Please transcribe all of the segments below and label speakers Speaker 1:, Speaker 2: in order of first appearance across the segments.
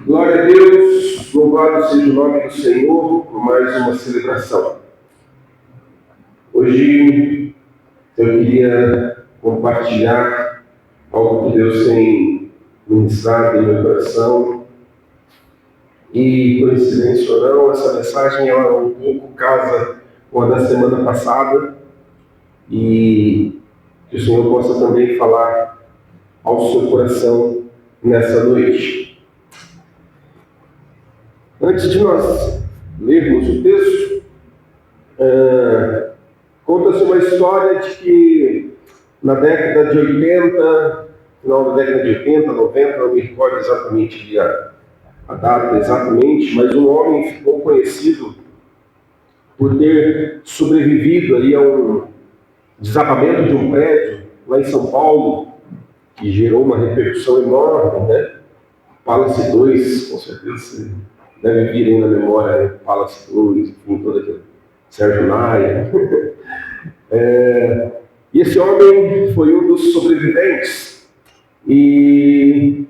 Speaker 1: Glória a Deus, louvado seja o nome do Senhor por mais uma celebração. Hoje eu queria compartilhar algo que Deus tem ministrado em meu coração. E, coincidência ou não, essa mensagem é um pouco casa com a da semana passada. E que o Senhor possa também falar ao seu coração nessa noite. Antes de nós lermos o texto, conta-se uma história de que na década de 80, final da década de 80, 90, não me recordo exatamente a data exatamente, mas um homem ficou conhecido por ter sobrevivido ali a um desabamento de um prédio lá em São Paulo, que gerou uma repercussão enorme, né? Palace 2, com certeza deve vir aí na memória, né? Palace 2, enfim, todo aquele Sérgio Maia. E esse homem foi um dos sobreviventes. E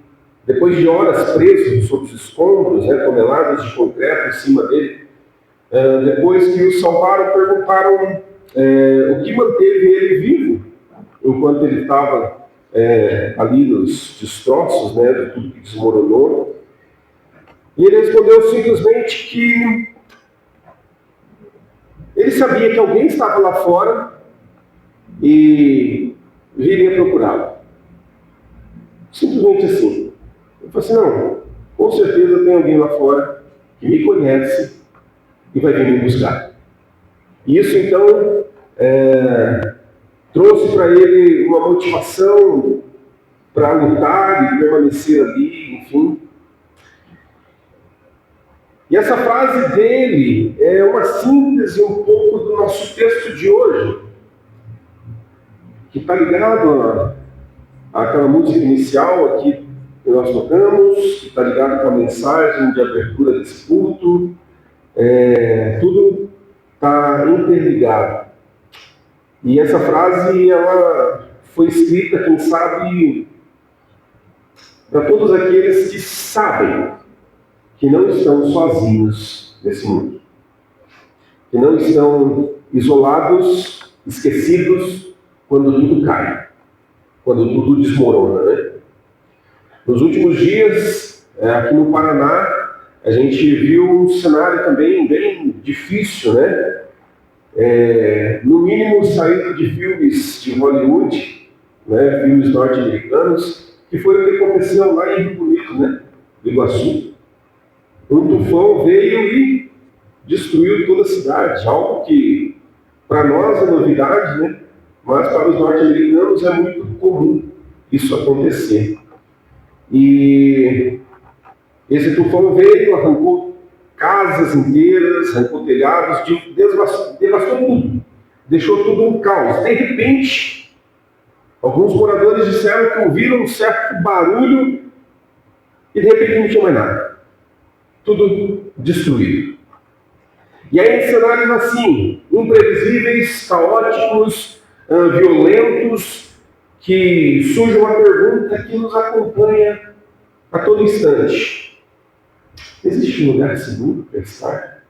Speaker 1: depois de horas preso sob os escombros, né, toneladas de concreto em cima dele, depois que o salvaram, perguntaram o que manteve ele vivo enquanto ele estava ali nos destroços, né, de tudo que desmoronou. E ele respondeu simplesmente que ele sabia que alguém estava lá fora e viria procurá-lo. Simplesmente assim. Eu falei assim, não, com certeza tem alguém lá fora que me conhece e vai vir me buscar. E isso então trouxe para ele uma motivação para lutar e permanecer ali, enfim. E essa frase dele é uma síntese um pouco do nosso texto de hoje, que está ligado àquela música inicial aqui que nós tocamos, que está ligado com a mensagem de abertura desse culto. Tudo está interligado. E essa frase ela foi escrita, quem sabe, para todos aqueles que sabem que não estão sozinhos nesse mundo, que não estão isolados, esquecidos, quando tudo cai, quando tudo desmorona, né? Nos últimos dias, aqui no Paraná, a gente viu um cenário também bem difícil, né? No mínimo saído de filmes de Hollywood, né? Filmes norte-americanos, que foi o que aconteceu lá em Rio Bonito, né? Do Iguaçu. Um tufão veio e destruiu toda a cidade, algo que para nós é novidade, né? Mas para os norte-americanos é muito comum isso acontecer. E esse tufão veio, arrancou casas inteiras, arrancou telhados, devastou tudo, deixou tudo um caos. De repente, alguns moradores disseram que ouviram um certo barulho e de repente não tinha mais nada. Tudo destruído. E aí, em cenários assim, imprevisíveis, caóticos, violentos, que surge uma pergunta que nos acompanha a todo instante. Existe um lugar seguro para estar?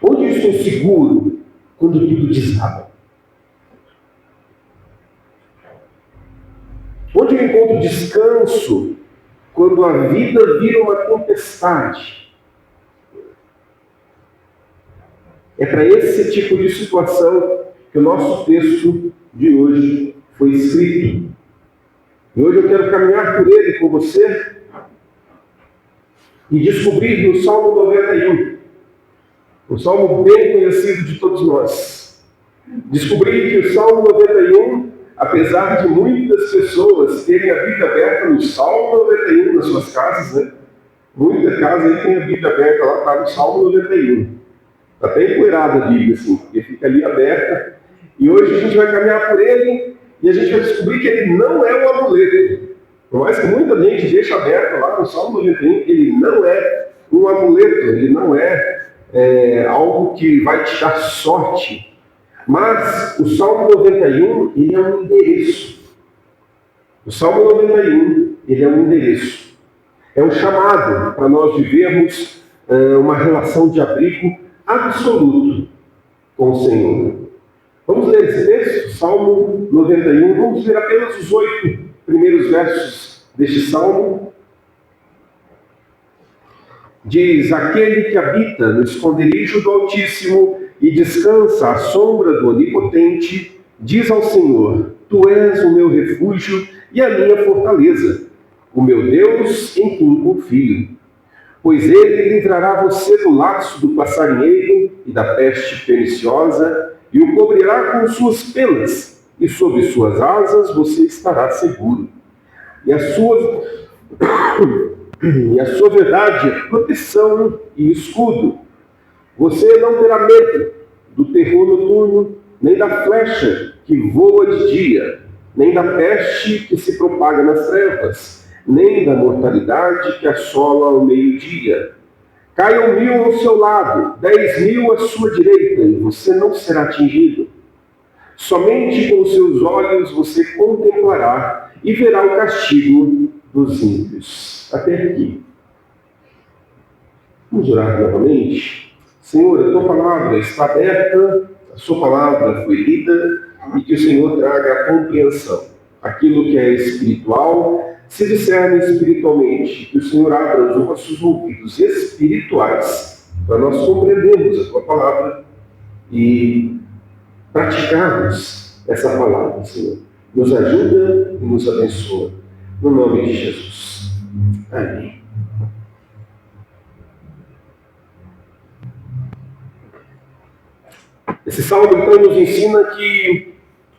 Speaker 1: Onde eu estou seguro quando tudo desaba? Onde eu encontro descanso quando a vida vira uma tempestade? É para esse tipo de situação que o nosso texto de hoje foi escrito. E hoje eu quero caminhar por ele com você e descobrir no Salmo 91, um salmo bem conhecido de todos nós. Descobrir que o Salmo 91, apesar de muitas pessoas terem a Bíblia aberta no Salmo 91 nas suas casas, né? Muita casa aí tem a Bíblia aberta, lá está no Salmo 91. Está bem empoeirada a Bíblia, assim, porque fica ali aberta. E hoje a gente vai caminhar por ele e a gente vai descobrir que ele não é um amuleto. Por mais que muita gente deixe aberto lá no Salmo 91, ele não é um amuleto, ele não é algo que vai te dar sorte. Mas o Salmo 91, ele é um endereço. O Salmo 91, ele é um endereço. É um chamado para nós vivermos uma relação de abrigo absoluto com o Senhor. Vamos ler esse texto, Salmo 91. Vamos ler apenas os 8 primeiros versos deste Salmo. Diz: aquele que habita no esconderijo do Altíssimo e descansa à sombra do Onipotente, diz ao Senhor: tu és o meu refúgio e a minha fortaleza, o meu Deus em quem confio. Pois ele livrará você do laço do passarinheiro e da peste perniciosa, e o cobrirá com suas penas, e sob suas asas você estará seguro. E a sua verdade é proteção e escudo. Você não terá medo do terror noturno, nem da flecha que voa de dia, nem da peste que se propaga nas trevas, nem da mortalidade que assola ao meio-dia. Caiam 1000 ao seu lado, 10.000 à sua direita, e você não será atingido. Somente com os seus olhos você contemplará e verá o castigo dos ímpios. Até aqui. Vamos orar novamente? Senhor, a tua palavra está aberta, a sua palavra foi lida, e que o Senhor traga a compreensão. Aquilo que é espiritual se discerne espiritualmente, que o Senhor abra os nossos ouvidos espirituais para nós compreendermos a tua palavra e praticarmos essa palavra, Senhor. Nos ajuda e nos abençoa. No nome de Jesus. Amém. Esse salmo, então, nos ensina que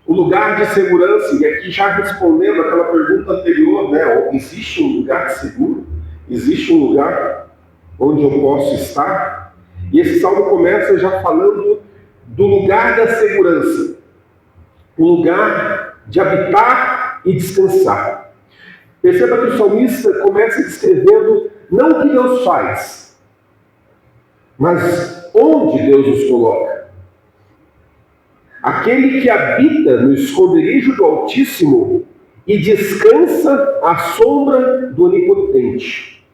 Speaker 1: o lugar de segurança, e aqui já respondendo aquela pergunta anterior, né? Existe um lugar seguro? Existe um lugar onde eu posso estar? E esse salmo começa já falando do lugar da segurança. O lugar de habitar e descansar. Perceba que o salmista começa descrevendo não o que Deus faz, mas onde Deus os coloca. Aquele que habita no esconderijo do Altíssimo e descansa à sombra do Onipotente.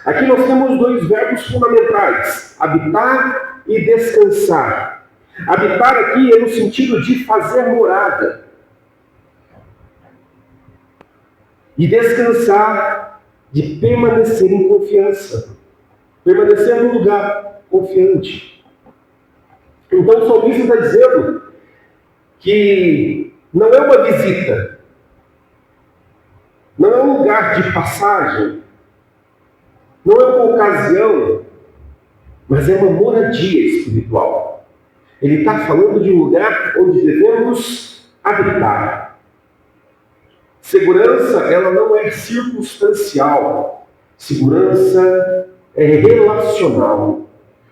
Speaker 1: Aqui nós temos 2 verbos fundamentais: habitar e descansar. Habitar aqui é no sentido de fazer morada. E descansar, de permanecer em confiança. Permanecer num lugar confiante. Então o salmista está dizendo que não é uma visita, não é um lugar de passagem, não é uma ocasião, mas é uma moradia espiritual. Ele está falando de um lugar onde devemos habitar. Segurança, ela não é circunstancial. Segurança é relacional.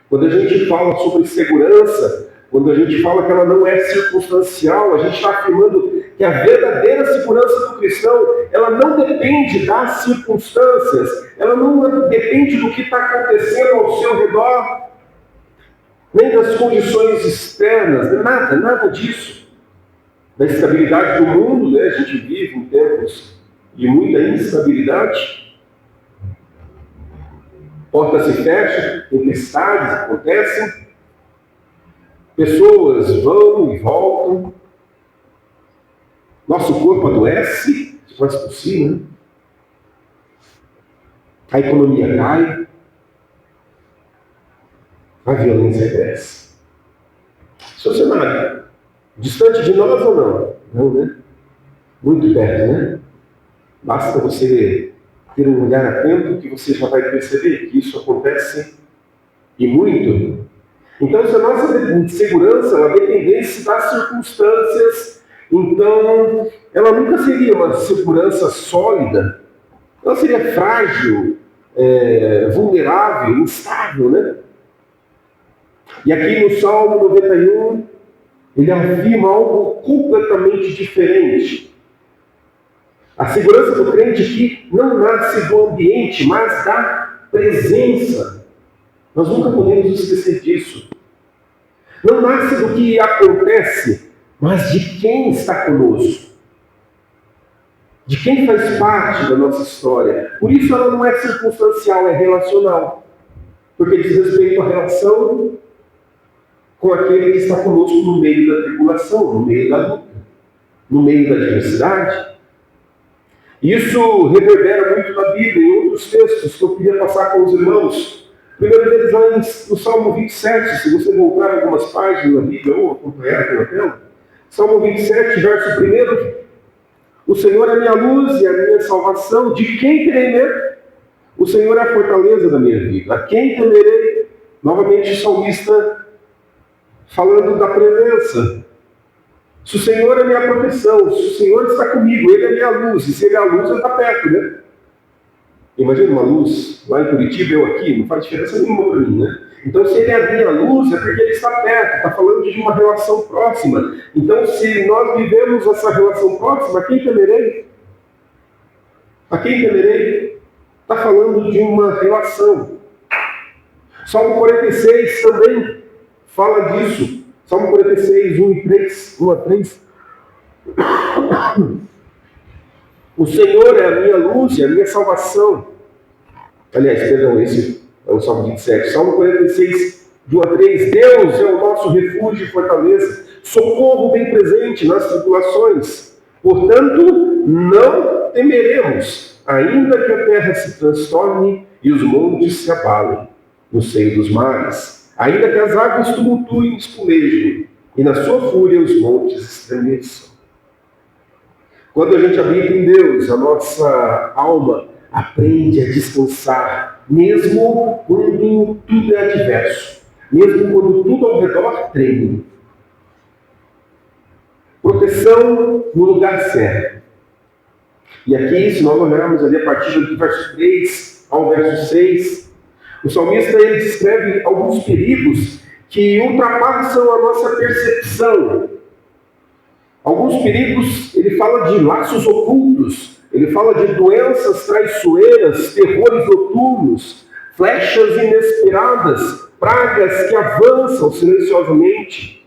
Speaker 1: Quando a gente fala sobre segurança, quando a gente fala que ela não é circunstancial, a gente está afirmando que a verdadeira segurança do cristão, ela não depende das circunstâncias, ela não depende do que está acontecendo ao seu redor, nem das condições externas, nada disso. Da estabilidade do mundo, né? A gente vive em tempos de muita instabilidade. Portas se fecham, tempestades acontecem, pessoas vão e voltam, nosso corpo adoece, se faz possível, né? A economia cai, a violência cresce. Esse é o cenário. Distante de nós ou não? Não, né? Muito perto, né? Basta você ter um olhar atento que você já vai perceber que isso acontece e muito. Então, se a nossa segurança ela dependesse das circunstâncias, então ela nunca seria uma segurança sólida. Ela seria frágil, vulnerável, instável, né? E aqui no Salmo 91, ele afirma algo completamente diferente. A segurança do crente aqui não nasce do ambiente, mas da presença. Nós nunca podemos esquecer disso. Não nasce do que acontece, mas de quem está conosco. de quem faz parte da nossa história. Por isso ela não é circunstancial, é relacional. Porque diz respeito à relação com aquele que está conosco no meio da tribulação, no meio da luta, no meio da adversidade. Isso reverbera muito na Bíblia, em outros textos que eu queria passar com os irmãos. O primeiro deles lá no Salmo 27, se você voltar algumas páginas da Bíblia ou acompanhar aqui na tela. Salmo 27, verso 1. O Senhor é minha luz e a minha salvação, de quem terei medo? O Senhor é a fortaleza da minha vida, a quem temerei? Novamente o salmista falando da presença. Se o Senhor é minha proteção, se o Senhor está comigo, Ele é minha luz, e se Ele é a luz, Ele está perto, né? Imagina uma luz lá em Curitiba, eu aqui, não faz diferença nenhuma para mim, né? Então, se Ele é a minha luz, é porque Ele está perto, está falando de uma relação próxima. Então, se nós vivemos essa relação próxima, a quem temerei? A quem temerei? Está falando de uma relação. Salmo 46 também fala disso. Salmo 46, 1 a 3. O Senhor é a minha luz e a minha salvação. Aliás, perdão, esse é o Salmo 27. Salmo 46, 1 a 3. Deus é o nosso refúgio e fortaleza, socorro bem presente nas tribulações. Portanto, não temeremos, ainda que a terra se transtorne e os montes se abalem no seio dos mares. Ainda que as águas tumultuem e espumejem, e na sua fúria os montes estremeçam. Quando a gente habita em Deus, a nossa alma aprende a descansar, mesmo quando tudo é adverso, mesmo quando tudo ao redor treme. Proteção no lugar certo. E aqui, se nós olharmos ali a partir do verso 3 ao verso 6, o salmista ele descreve alguns perigos que ultrapassam a nossa percepção. Alguns perigos, ele fala de laços ocultos, ele fala de doenças traiçoeiras, terrores noturnos, flechas inesperadas, pragas que avançam silenciosamente.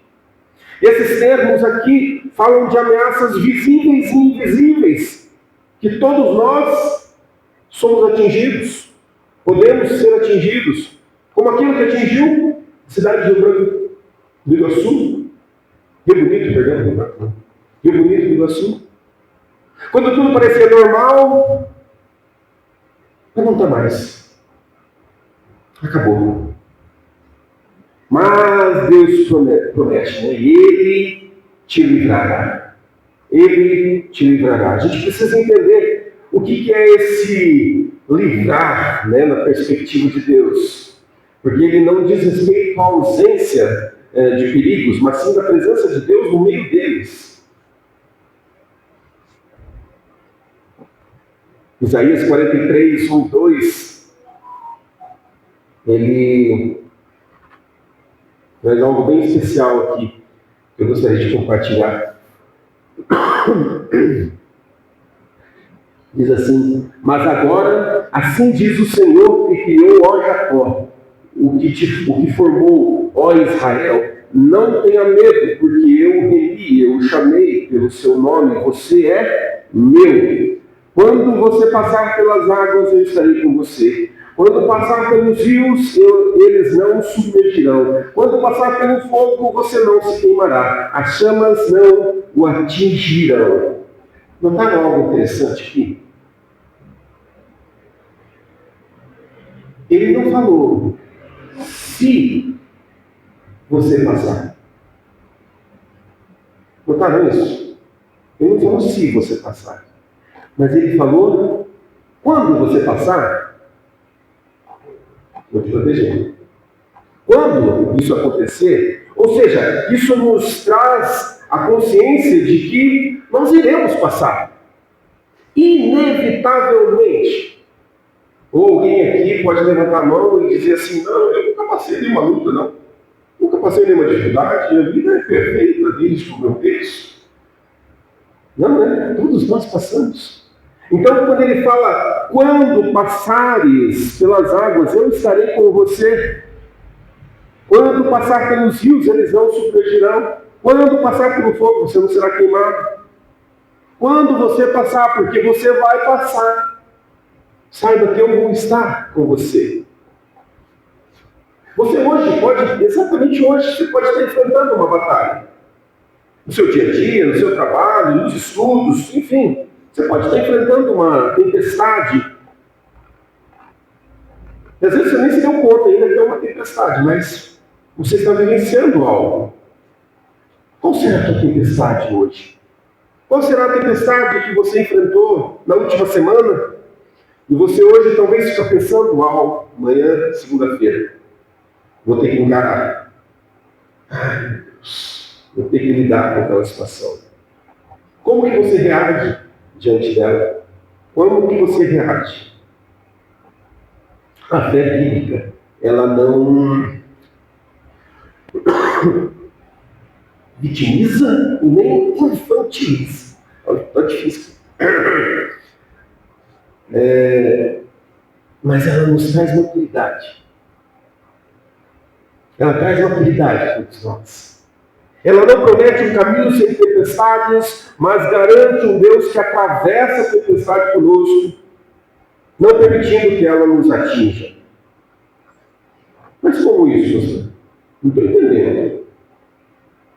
Speaker 1: Esses termos aqui falam de ameaças visíveis e invisíveis, que todos nós somos atingidos. Podemos ser atingidos, como aquilo que atingiu a cidade de Rio Branco do Iguaçu. Rio Bonito, perdão. Rio Bonito do Iguaçu. Quando tudo parecia normal, não está mais. Acabou. Mas Deus promete, né? Ele te livrará. Ele te livrará. A gente precisa entender o que é esse livrar, né, na perspectiva de Deus. Porque ele não diz respeito à ausência de perigos, mas sim da presença de Deus no meio deles. Isaías 43, 1, 2, ele faz algo bem especial aqui, que eu gostaria de compartilhar. Diz assim: mas agora, assim diz o Senhor que criou, ó Jacó, o que formou, ó Israel, não tenha medo, porque eu remi, eu chamei pelo seu nome, você é meu. Quando você passar pelas águas, eu estarei com você. Quando passar pelos rios, eles não submergirão. Quando passar pelo fogo, você não se queimará. As chamas não o atingirão. Não está algo interessante aqui? Ele não falou se você passar. Notaram isso? Ele não falou se você passar. Mas ele falou quando você passar, vou te proteger. Quando isso acontecer, ou seja, isso nos traz a consciência de que nós iremos passar. Inevitavelmente. Ou alguém aqui pode levantar a mão e dizer assim: não, eu nunca passei nenhuma luta, não. Nunca passei nenhuma dificuldade, minha vida é perfeita desde o meu berço. Não, né? Todos nós passamos. Então, quando ele fala, quando passares pelas águas, eu estarei com você. Quando passar pelos rios, eles não submergirão. Quando passar pelo fogo, você não será queimado. Quando você passar, porque você vai passar, saiba que eu vou estar com você. Você hoje pode, exatamente hoje, você pode estar enfrentando uma batalha. No seu dia a dia, no seu trabalho, nos estudos, enfim. Você pode estar enfrentando uma tempestade. E às vezes você nem se deu conta ainda que é uma tempestade, mas você está vivenciando algo. Qual será a tua tempestade hoje? Qual será a tempestade que você enfrentou na última semana? E você hoje talvez está pensando, uau, amanhã, segunda-feira, vou ter que encarar. Ai, meu Deus, vou ter que lidar com aquela situação. Como que você reage diante dela? Como que você reage? A fé bíblica, ela não vitimiza e nem infantiliza. Olha, tá difícil. Mas ela nos traz maturidade. Ela traz maturidade para todos nós. Ela não promete um caminho sem tempestades, mas garante um Deus que atravessa a tempestade conosco, não permitindo que ela nos atinja. Mas como isso, pastor? Não estou entendendo.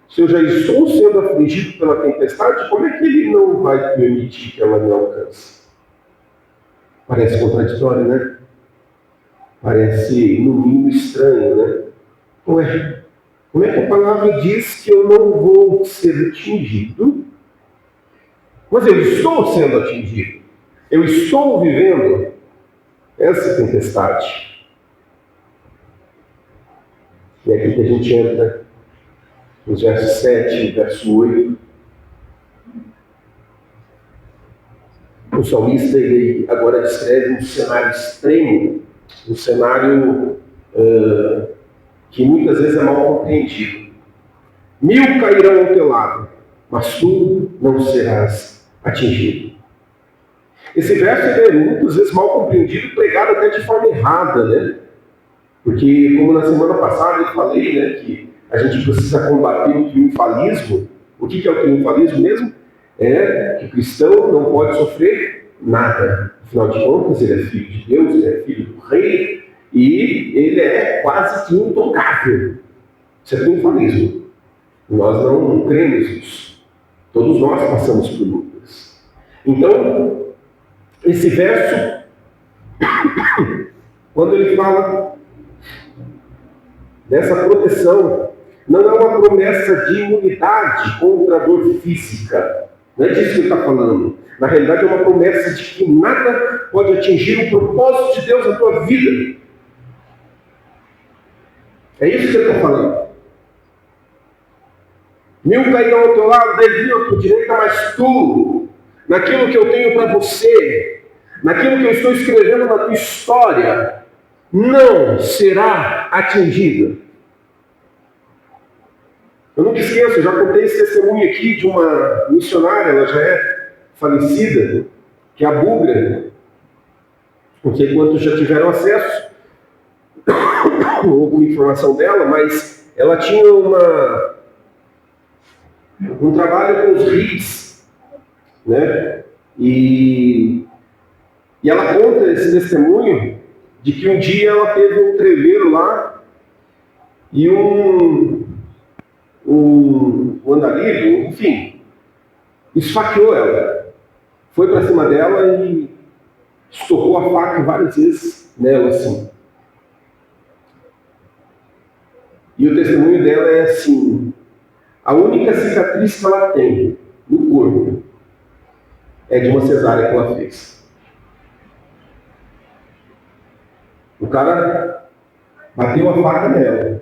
Speaker 1: Se eu já estou sendo afligido pela tempestade, como é que ele não vai permitir que ela me alcance? Parece contraditório, né? Parece, no mínimo, estranho, né? Ué, como é que a palavra diz que eu não vou ser atingido, mas eu estou sendo atingido? Eu estou vivendo essa tempestade. E é aqui que a gente entra nos versos 7 e verso 8. O salmista ele agora descreve um cenário extremo, um cenário que muitas vezes é mal compreendido. 1000 cairão ao teu lado, mas tu não serás atingido. Esse verso é muitas vezes mal compreendido, pregado até de forma errada, né? Porque, como na semana passada eu falei, né, que a gente precisa combater o triunfalismo. O que é o triunfalismo mesmo? É que o cristão não pode sofrer nada. Afinal de contas, ele é filho de Deus, ele é filho do rei, e ele é quase que intocável. Isso é triunfalismo. Nós não cremos nisso. Todos nós passamos por lutas. Então, esse verso, quando ele fala dessa proteção, não é uma promessa de imunidade contra a dor física. Não é disso que ele está falando. Na realidade, é uma promessa de que nada pode atingir o propósito de Deus na tua vida. É isso que ele está falando. 1000 cairão ao teu lado, 10.000 à tua direita, mas tu, naquilo que eu tenho para você, naquilo que eu estou escrevendo na tua história, não será atingido. Eu nunca esqueço, eu já contei esse testemunho aqui de uma missionária, ela já é falecida, que é a Bugra. Não sei quantos já tiveram acesso a alguma informação dela, mas ela tinha um trabalho com os RITs, né? E ela conta esse testemunho de que um dia ela teve um treveiro lá e um andarilho, enfim, esfaqueou ela. Foi para cima dela e estocou a faca várias vezes nela, assim. E o testemunho dela é assim: a única cicatriz que ela tem no corpo é de uma cesárea que ela fez. O cara bateu a faca nela.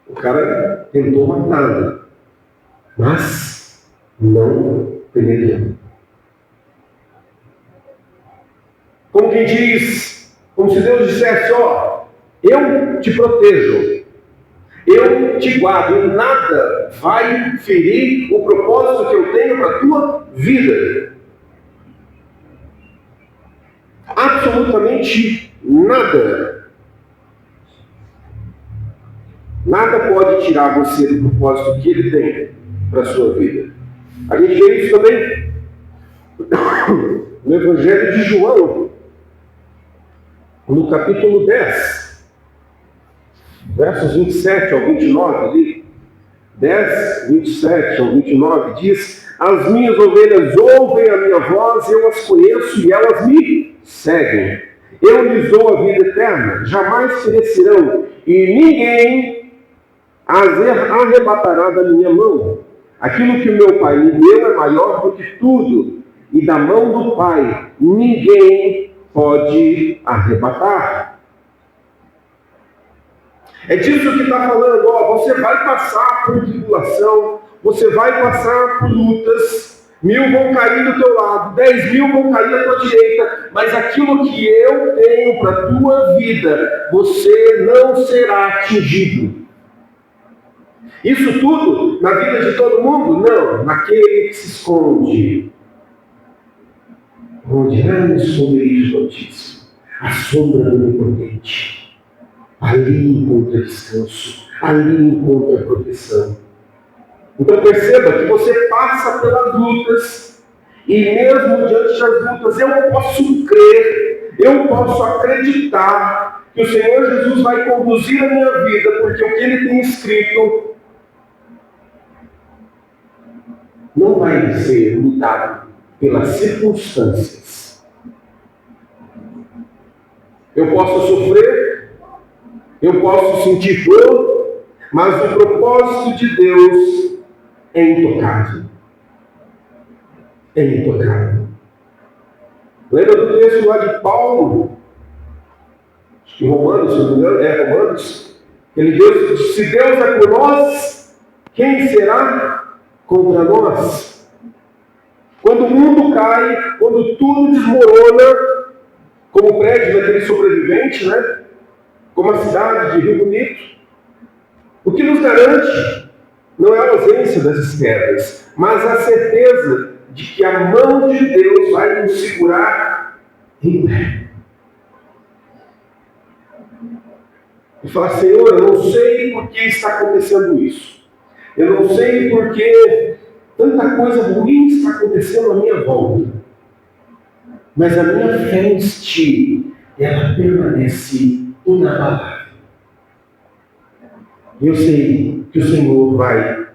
Speaker 1: O cara tentou matá-la, mas não penetrou. Como quem diz, como se Deus dissesse: ó, eu te protejo, eu te guardo, e nada vai ferir o propósito que eu tenho para a tua vida. Absolutamente nada. Nada pode tirar você do propósito que ele tem para a sua vida. A gente vê isso também no Evangelho de João, no capítulo 10, versos 27 ao 29 ali, 10, 27 ao 29, diz: as minhas ovelhas ouvem a minha voz, eu as conheço e elas me seguem. Eu lhes dou a vida eterna, jamais perecerão, e ninguém as arrebatará da minha mão. Aquilo que o meu Pai me deu é maior do que tudo, e da mão do Pai ninguém pode arrebatar. É disso que está falando. Você vai passar por tribulação, você vai passar por lutas, 1000 vão cair do teu lado, 10.000 vão cair à tua direita, mas aquilo que eu tenho para a tua vida, você não será atingido. Isso tudo na vida de todo mundo? Não, naquele que se esconde. Onde não escondereis notícia, a sombra do Onipotente. Ali encontra descanso, ali encontra proteção. Então perceba que você passa pelas lutas, e mesmo diante das lutas, eu posso crer, eu posso acreditar que o Senhor Jesus vai conduzir a minha vida, porque o que Ele tem escrito não vai ser mudado pelas circunstâncias. Eu posso sofrer, eu posso sentir dor, mas o propósito de Deus é intocável. É intocável. Lembra do texto lá de Paulo? Em Romanos, se não me engano, Romanos. Ele diz: se Deus é por nós, quem será contra nós? Quando o mundo cai, quando tudo desmorona, como o prédio daquele sobrevivente, né? Como a cidade de Rio Bonito, o que nos garante não é a ausência das quedas, mas a certeza de que a mão de Deus vai nos segurar em pé. E falar: Senhor, eu não sei por que está acontecendo isso. Eu não sei por que tanta coisa ruim está acontecendo à minha volta. Mas a minha fé em Ti, ela permanece inabalável. Eu sei que o Senhor vai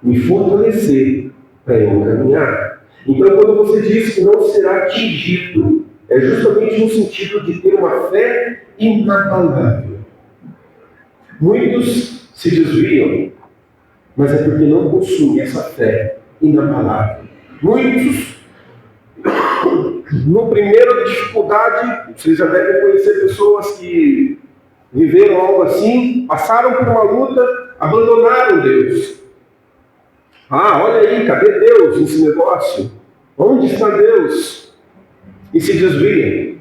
Speaker 1: me fortalecer para eu caminhar. Então, quando você diz que não será atingido, é justamente no sentido de ter uma fé inabalável. Muitos se desviam, mas é porque não possuem essa fé inabalável. Muitos, no primeiro dificuldade, vocês já devem conhecer pessoas que viveram algo assim, passaram por uma luta, abandonaram Deus. Olha aí, cadê Deus nesse negócio? Onde está Deus? E se desviam.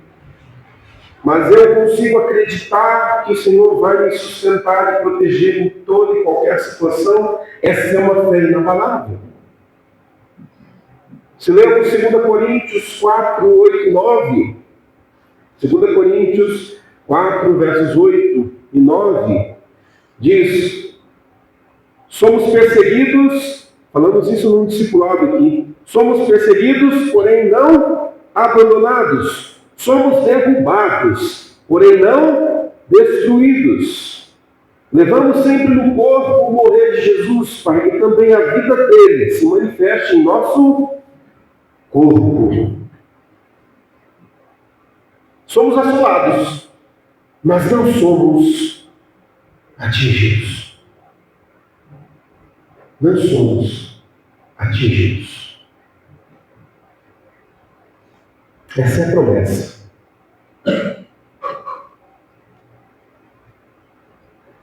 Speaker 1: Mas eu consigo acreditar que o Senhor vai me sustentar e proteger em toda e qualquer situação. Essa é uma fé inabalável. Se lemos 2 Coríntios 4, 8 e 9, 2 Coríntios 4, versos 8 e 9, diz: somos perseguidos, falamos isso num discipulado aqui, somos perseguidos, porém não abandonados. Somos derrubados, porém não destruídos. Levamos sempre no corpo o morrer de Jesus, para que também a vida dele se manifeste em nosso corpo. Somos assolados, mas não somos atingidos. Não somos atingidos. Essa é a promessa.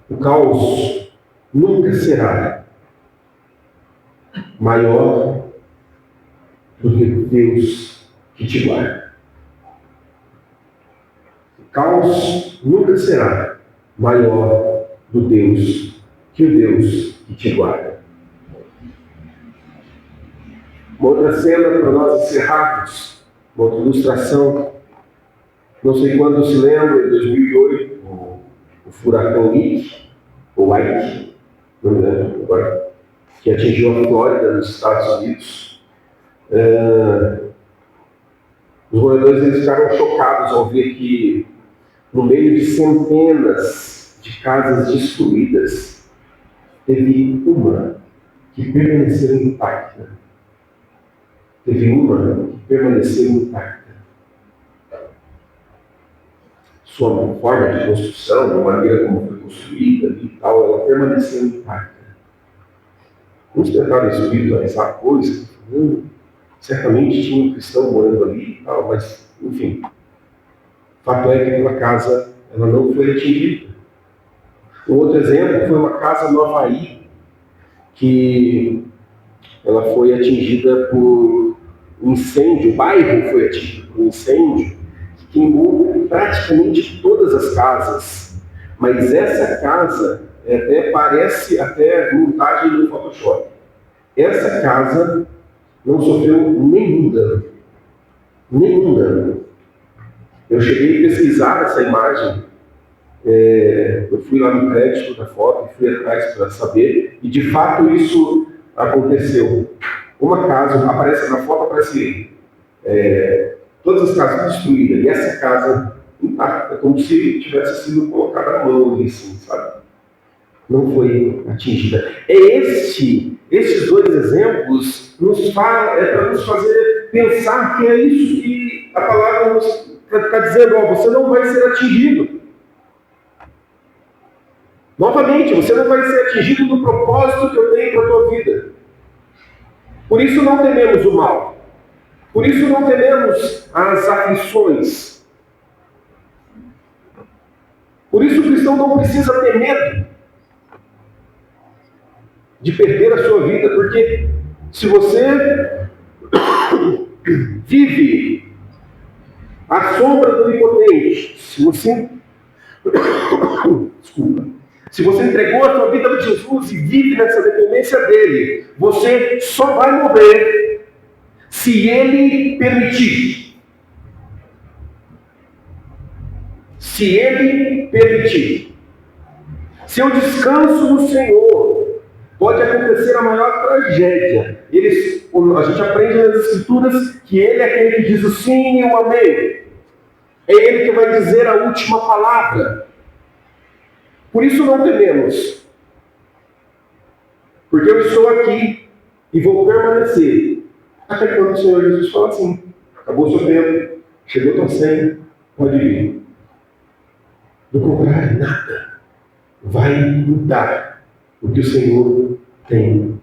Speaker 1: O caos nunca será maior do que Deus que te guarda. O caos nunca será maior do Deus que o Deus que te guarda. Uma outra cena para nós encerrarmos, uma outra ilustração. Não sei quando se lembra, em 2008, o furacão Ike, não me lembro agora, que atingiu a Flórida, nos Estados Unidos. Os moradores eles ficaram chocados ao ver que, no meio de centenas de casas destruídas, teve uma que permaneceu intacta. Teve uma que permaneceu intacta. Sua forma de construção, a maneira como foi construída e tal, ela permaneceu intacta. Uns tentaram espiritualizar a coisa, certamente tinha um cristão morando ali e tal, mas, enfim. Fato é que aquela casa ela não foi atingida. Um outro exemplo foi uma casa no Havaí, que ela foi atingida por um incêndio, o bairro foi atingido por um incêndio, que queimou praticamente todas as casas. Mas essa casa até parece até montagem no Photoshop. Essa casa não sofreu nenhum dano. Nenhum dano. Eu cheguei a pesquisar essa imagem. Eu fui lá no crédito da foto e fui atrás para saber. E de fato isso aconteceu. Uma casa, aparece na foto, aparece todas as casas destruídas. E essa casa intacta, como se tivesse sido colocada a mão ali, assim, sabe? Não foi atingida. Esses dois exemplos para nos fazer pensar que é isso que a palavra está dizendo, você não vai ser atingido. Novamente, você não vai ser atingido no propósito que eu tenho para a tua vida. Por isso não tememos o mal. Por isso não tememos as aflições. Por isso o cristão não precisa ter medo de perder a sua vida, porque se você vive à sombra do impotente, se você entregou a sua vida a Jesus e vive nessa dependência dele, você só vai morrer se ele permitir. Se ele permitir. Seu descanso no Senhor pode acontecer a maior tragédia. A gente aprende nas Escrituras que ele é aquele que diz o sim e o amém. É ele que vai dizer a última palavra. Por isso não tememos. Porque eu estou aqui e vou permanecer até quando o Senhor Jesus fala assim: acabou o seu tempo, chegou a tua senha, pode vir. Do contrário, nada vai mudar o que o Senhor tem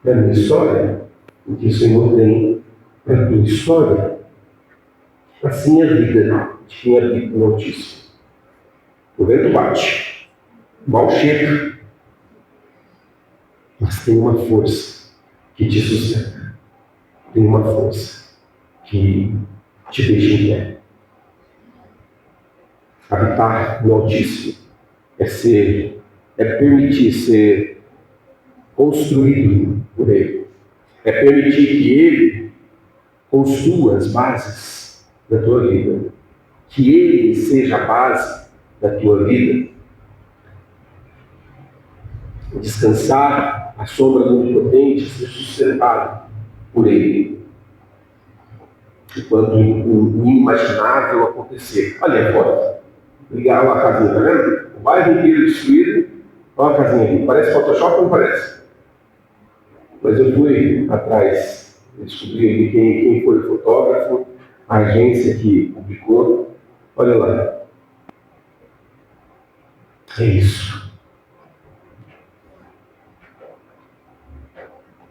Speaker 1: para a minha história, o que o Senhor tem para a tua história. Assim é a vida de quem habita no Altíssimo. O vento bate, o mal chega, mas tem uma força que te sustenta, tem uma força que te deixa em pé. Habitar no Altíssimo é permitir ser construído por Ele. É permitir que Ele construa as bases da tua vida. Que Ele seja a base da tua vida. Descansar à sombra do Onipotente, ser sustentado por Ele. Enquanto o inimaginável acontecer. Olha a foto. Ligar lá a casinha, tá vendo? O bairro inteiro destruído. Olha a casinha aqui. Parece Photoshop ou não parece? Mas eu fui atrás, descobri quem foi o fotógrafo, a agência que publicou. Olha lá. É isso.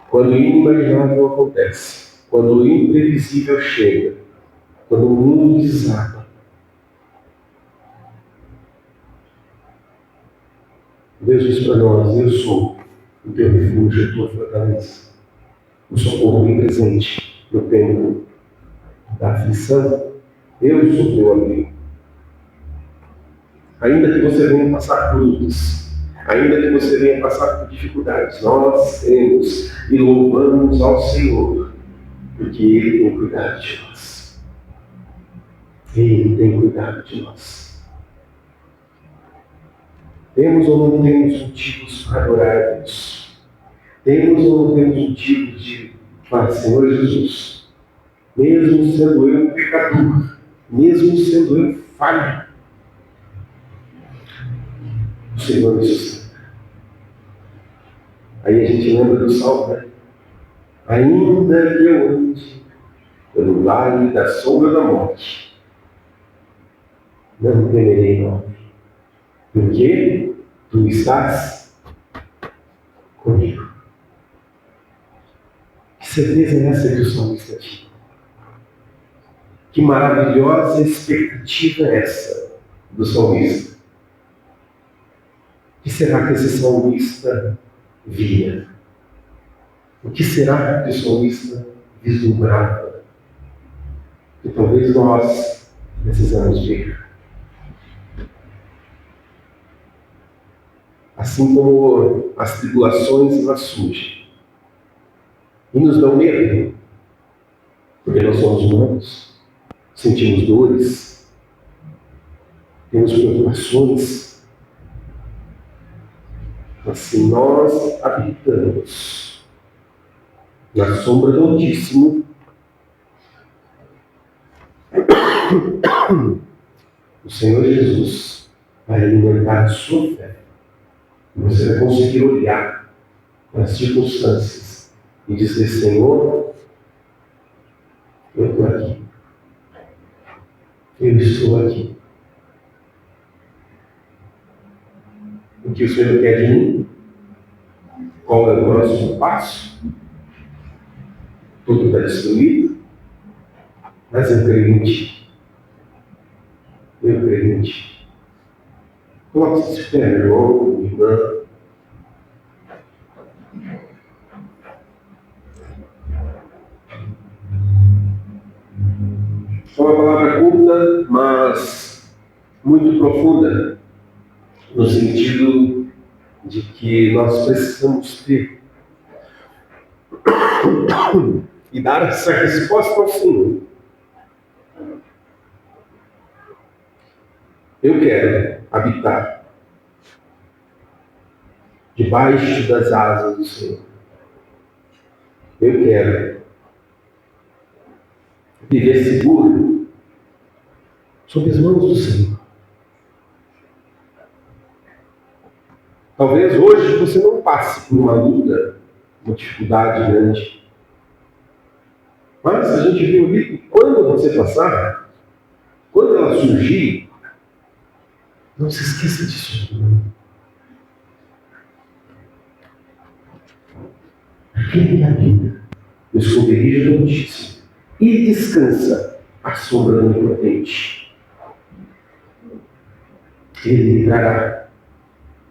Speaker 1: Quando o inimaginável acontece, quando o imprevisível chega, quando o mundo desaba, Deus diz para nós: eu sou o teu refúgio, a tua fortaleza, o socorro bem presente no tempo da aflição. Eu sou teu amigo. Ainda que você venha passar por lutas, ainda que você venha passar por dificuldades, nós temos e louvamos ao Senhor, porque Ele tem cuidado de nós. Ele tem cuidado de nós. Temos ou não temos motivos para adorar a Deus? Temos ou não temos motivos de falar: Senhor Jesus, mesmo sendo eu um pecador, mesmo sendo eu falho, o Senhor me sustenta. Aí a gente lembra do Salmo, né? Ainda que eu ande pelo vale da sombra da morte, não temerei mal, porque tu estás comigo. Que certeza é essa que o salmista tinha? Que maravilhosa expectativa é essa do salmista? O que será que esse salmista via? O que será que o salmista vislumbrava? Que talvez nós precisamos ver. Assim como as tribulações elas surgem e nos dão medo, porque nós somos humanos, sentimos dores, temos preocupações, mas se nós habitamos na sombra do Altíssimo, o Senhor Jesus vai alimentar a sua fé. E você vai conseguir olhar para as circunstâncias e dizer: Senhor, eu estou aqui. Eu estou aqui. O que o Senhor quer de mim? Qual é o próximo passo? Tudo está destruído, mas eu creio em Ti. Eu creio em Ti. Coloque-se de pé, meu irmão, minha irmã. É uma palavra curta, mas muito profunda, no sentido de que nós precisamos ter e dar essa resposta ao Senhor. Eu quero habitar debaixo das asas do Senhor. Eu quero viver seguro sob as mãos do Senhor. Talvez hoje você não passe por uma luta, uma dificuldade grande. Mas a gente viu ali que quando você passar, quando ela surgir, não se esqueça disso. Aquele que habita no esconderijo do Altíssimo e descansa à sombra do Onipotente, Ele livrará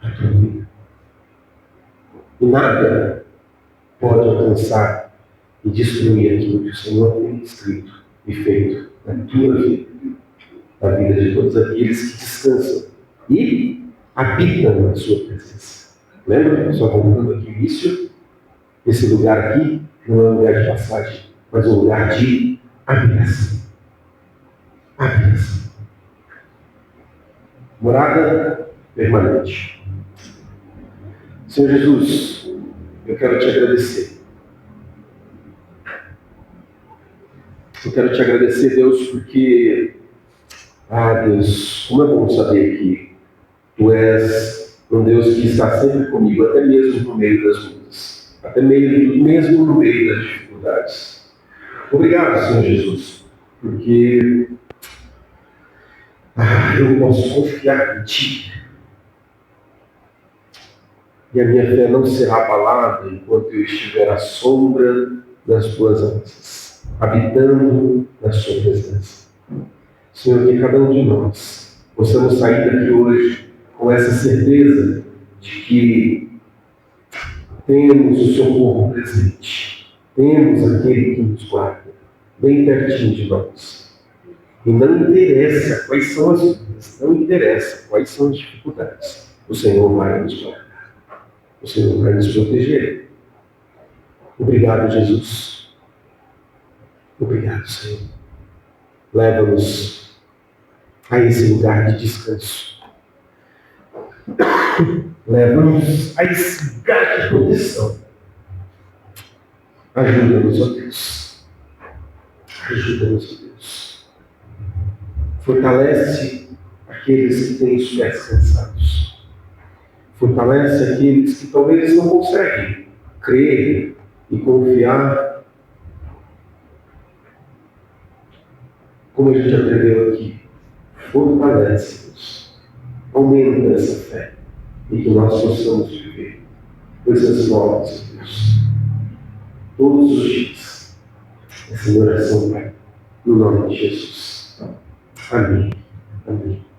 Speaker 1: a tua vida. E nada pode alcançar e destruir aquilo que o Senhor tem escrito e feito na tua vida, na vida de todos aqueles que descansam e habitam na sua presença. Lembra? Só voltando aqui no início, esse lugar aqui não é um lugar de passagem, mas um lugar de habitação. Habitação. Morada permanente. Senhor Jesus, eu quero te agradecer. Eu quero te agradecer, Deus, porque, Deus, como é bom saber que Tu és um Deus que está sempre comigo, até mesmo no meio das lutas, até mesmo no meio das dificuldades. Obrigado, Senhor Jesus, porque eu posso confiar em Ti. E a minha fé não será abalada enquanto eu estiver à sombra das Tuas asas, habitando na Sua presença. Senhor, que cada um de nós possamos sair daqui hoje com essa certeza de que temos o socorro presente, temos aquele que nos guarda, bem pertinho de nós. E não interessa quais são as lutas, não interessa quais são as dificuldades, o Senhor vai nos guardar. O Senhor vai nos proteger. Obrigado, Jesus. Obrigado, Senhor. Leva-nos a esse lugar de descanso. Leva-nos a esse lugar de proteção. Ajuda-nos, ó Deus. Ajuda-nos, Deus. Fortalece aqueles que têm os pés cansados. Fortalece aqueles que talvez não conseguem crer e confiar. Como a gente aprendeu aqui, fortalece-nos. Aumenta essa fé e que nós possamos viver coisas novas, Deus, todos os dias. Essa é a oração, Pai, no nome de Jesus. Amém. Amém.